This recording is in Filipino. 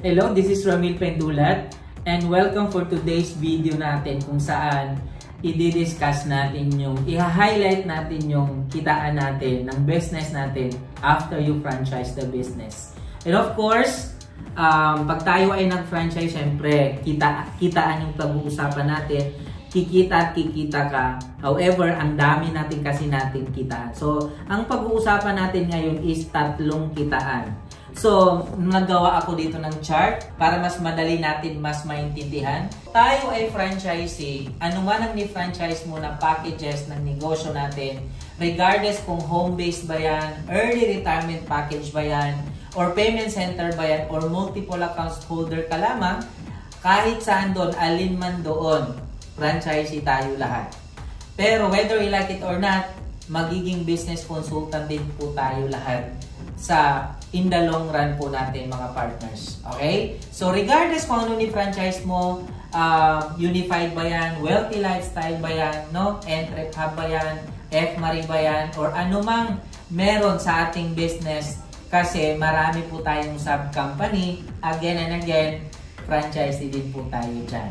Hello, this is Ramil Pendulat and welcome for today's video natin kung saan i-discuss natin yung, i-highlight natin yung kitaan natin ng business natin after you franchise the business. And of course, pag tayo ay nag-franchise, syempre, kitaan yung pag-uusapan natin. Kikita at kikita ka. However, ang dami natin kasi natin kitaan. So, ang pag-uusapan natin ngayon is tatlong kitaan. So, nagawa ako dito ng chart para mas madali natin mas maintindihan. Tayo ay franchisee. Ano man ang ni-franchise mo na packages ng negosyo natin, regardless kung home-based ba yan, early retirement package ba yan, or payment center ba yan, or multiple accounts holder ka lamang, kahit saan doon, alin man doon, franchisee tayo lahat. Pero whether we like it or not, magiging business consultant din po tayo lahat sa in the long run po natin mga partners. Okay? So regardless kung ano ni franchise mo, unified ba yan, wealthy lifestyle ba yan, no? Entrep hub ba yan, F-Marie ba yan, or anumang meron sa ating business, kasi marami po tayong sub-company, again and again, franchisee din po tayo dyan.